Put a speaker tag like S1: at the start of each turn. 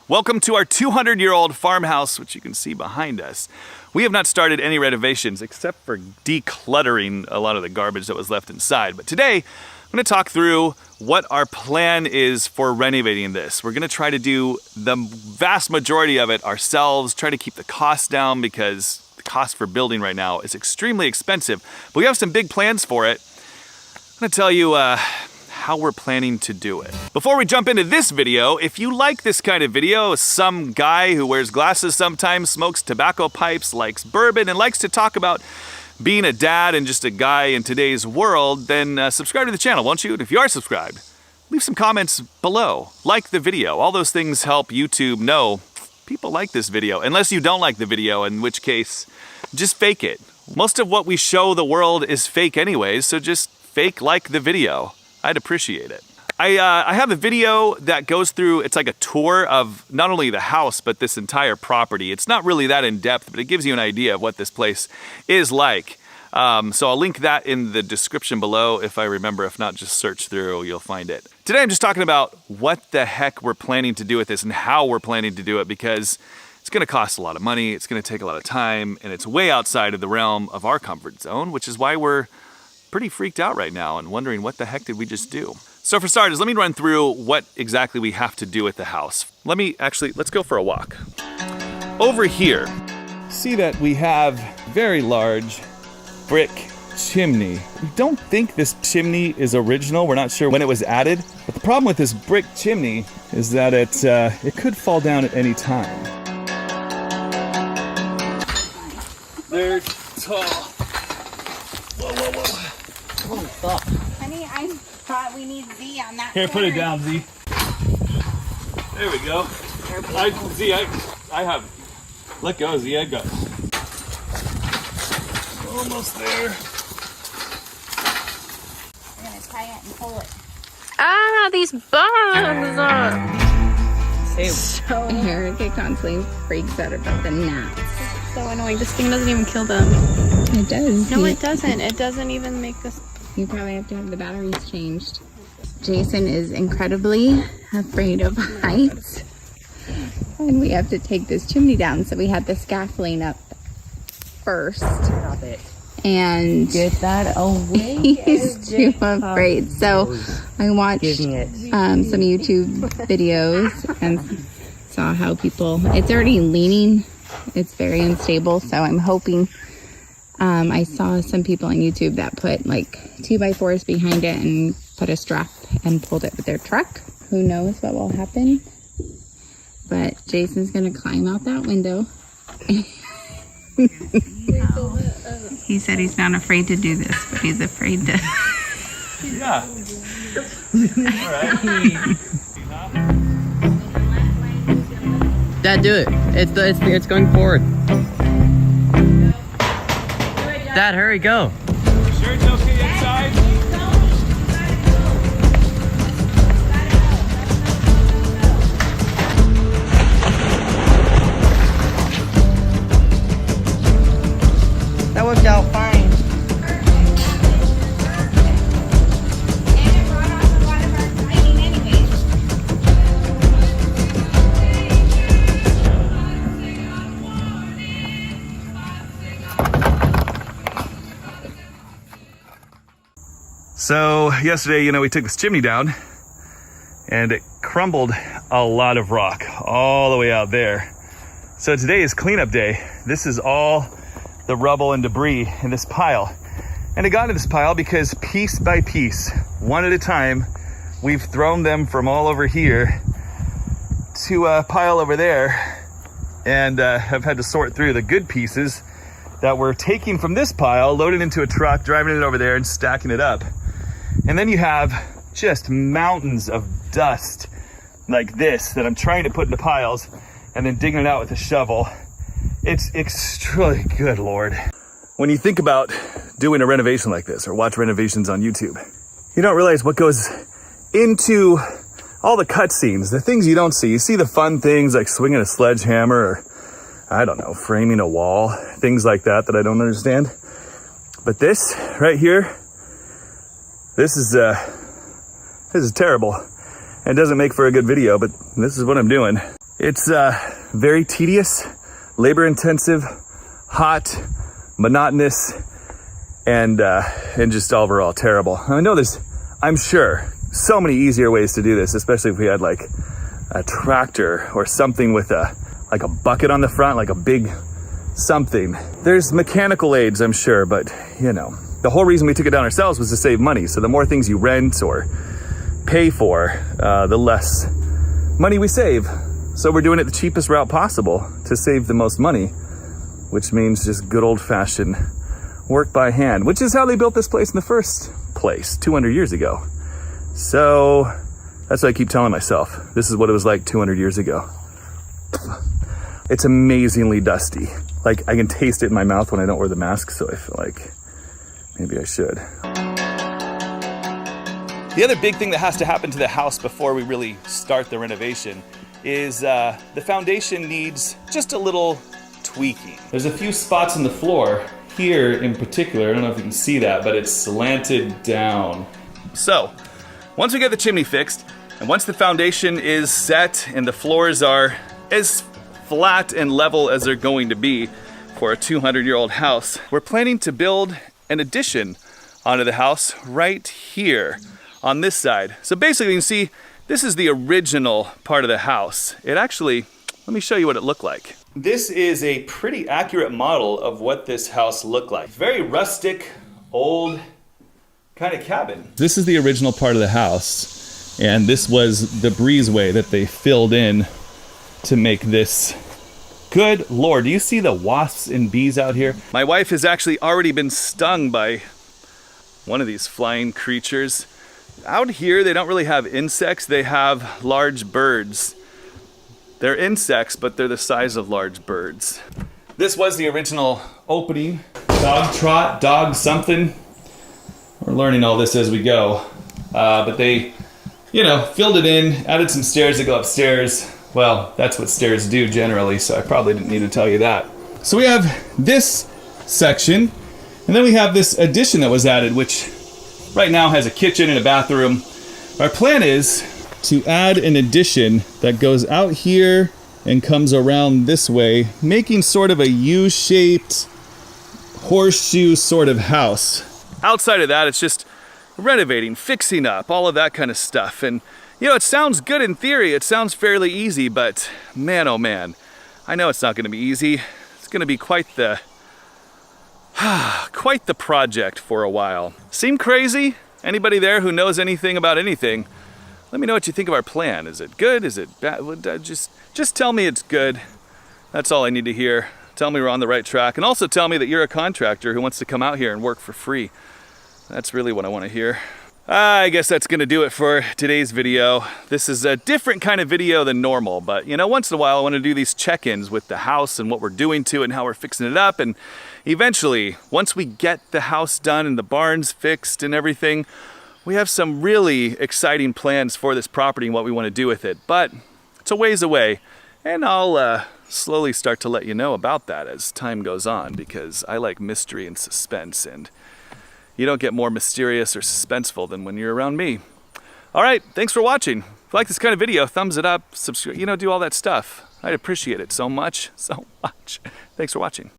S1: Welcome to our 200-year-old farmhouse, which you can see behind us. We have not started any renovations except for decluttering a lot of the garbage that was left inside. But today, I'm going to talk through what our plan is for renovating this. We're going to try to do the vast majority of it ourselves, try to keep the costs down because the cost for building right now is extremely expensive. But we have some big plans for it. I'm going to tell you how we're planning to do it. Before we jump into this video, if you like this kind of video, some guy who wears glasses sometimes, smokes tobacco pipes, likes bourbon, and likes to talk about being a dad and just a guy in today's world, then subscribe to the channel, won't you? And if you are subscribed, leave some comments below. Like the video. All those things help YouTube know people like this video. Unless you don't like the video, in which case, just fake it. Most of what we show the world is fake anyways, so just fake like the video. I'd appreciate it. I have a video that goes through, it's like a tour of not only the house, but this entire property. It's not really that in depth, but it gives you an idea of what this place is like. So I'll link that in the description below if I remember. If not, just search through, you'll find it. Today I'm just talking about what the heck we're planning to do with this and how we're planning to do it, because it's gonna cost a lot of money, it's gonna take a lot of time, and it's way outside of the realm of our comfort zone, which is why we're pretty freaked out right now and wondering what the heck did we just do. So for starters, let me run through what exactly we have to do at the house. Let's go for a walk. Over here, see that we have very large brick chimney. We don't think this chimney is original. We're not sure when it was added, but the problem with this brick chimney is that it could fall down at any time. They're tall. Whoa, whoa, whoa.
S2: Holy fuck.
S3: Honey, I thought we need Z on that.
S1: Here, put it down, Z. There we go. I have. Let go, Z. I got. Almost there.
S3: I'm gonna tie it and pull it.
S2: Ah, these bugs!
S3: So Erica constantly freaks out about the gnats.
S2: So annoying. This thing doesn't even kill them.
S3: It does.
S2: No, it doesn't. It doesn't even make this.
S3: You probably have to have the batteries changed. Jason is incredibly afraid of heights. And we have to take this chimney down. So we had the scaffolding up first.
S2: Stop it.
S3: And
S2: Get that away.
S3: he's too afraid. So I watched some YouTube videos and saw how it's already leaning. It's very unstable. So I'm hoping, I saw some people on YouTube that put like 2x4s behind it and put a strap and pulled it with their truck. Who knows what will happen? But Jason's gonna climb out that window. He said he's not afraid to do this, but he's afraid to.
S1: Yeah. All right.
S4: Dad, do it. It's going forward. Dad, hurry, go.
S1: Sure it's okay inside?
S4: That worked out fine.
S1: So yesterday, we took this chimney down and it crumbled a lot of rock all the way out there. So today is cleanup day. This is all the rubble and debris in this pile. And it got in this pile because piece by piece, one at a time, we've thrown them from all over here to a pile over there and have had to sort through the good pieces that we're taking from this pile, loading into a truck, driving it over there and stacking it up. And then you have just mountains of dust like this that I'm trying to put into piles and then digging it out with a shovel. It's extremely good, Lord. When you think about doing a renovation like this or watch renovations on YouTube, you don't realize what goes into all the cutscenes, the things you don't see. You see the fun things like swinging a sledgehammer or, I don't know, framing a wall, things like that I don't understand. But this right here, this is terrible. It doesn't make for a good video, but this is what I'm doing. It's very tedious, labor-intensive, hot, monotonous, and just overall terrible. I know there's, I'm sure, so many easier ways to do this, especially if we had like a tractor or something with a bucket on the front, like a big something. There's mechanical aids, I'm sure, but you know, the whole reason we took it down ourselves was to save money. So the more things you rent or pay for, the less money we save. So we're doing it the cheapest route possible to save the most money, which means just good old-fashioned work by hand, which is how they built this place in the first place 200 years ago. So that's what I keep telling myself. This is what it was like 200 years ago. It's amazingly dusty. Like, I can taste it in my mouth when I don't wear the mask, so I feel like maybe I should. The other big thing that has to happen to the house before we really start the renovation is the foundation needs just a little tweaking. There's a few spots in the floor, here in particular, I don't know if you can see that, but it's slanted down. So, once we get the chimney fixed, and once the foundation is set and the floors are as flat and level as they're going to be for a 200-year-old house, we're planning to build an addition onto the house right here on this side. So basically you can see this is the original part of the house. It actually, let me show you what it looked like. This is a pretty accurate model of what this house looked like. Very rustic, old kind of cabin. This is the original part of the house, and this was the breezeway that they filled in to make this. Good Lord, do you see the wasps and bees out here? My wife has actually already been stung by one of these flying creatures. Out here, they don't really have insects, they have large birds. They're insects, but they're the size of large birds. This was the original opening. Dog trot, dog something. We're learning all this as we go. But they, you know, filled it in, added some stairs to go upstairs. Well, that's what stairs do generally, so I probably didn't need to tell you that. So we have this section, and then we have this addition that was added, which right now has a kitchen and a bathroom. Our plan is to add an addition that goes out here and comes around this way, making sort of a U-shaped horseshoe sort of house. Outside of that, it's just renovating, fixing up, all of that kind of stuff. And you know, it sounds good in theory, it sounds fairly easy, but man, oh man, I know it's not gonna be easy. It's gonna be quite the project for a while. Seem crazy? Anybody there who knows anything about anything, let me know what you think of our plan. Is it good? Is it bad? Just tell me it's good. That's all I need to hear. Tell me we're on the right track. And also tell me that you're a contractor who wants to come out here and work for free. That's really what I want to hear. I guess that's gonna do it for today's video. This is a different kind of video than normal, but you know, once in a while I want to do these check-ins with the house and what we're doing to it and how we're fixing it up. And eventually, once we get the house done and the barns fixed and everything, we have some really exciting plans for this property and what we want to do with it. But it's a ways away, and I'll slowly start to let you know about that as time goes on, because I like mystery and suspense, and you don't get more mysterious or suspenseful than when you're around me. All right, thanks for watching. If you like this kind of video, thumbs it up, subscribe, you know, do all that stuff. I'd appreciate it so much, so much. Thanks for watching.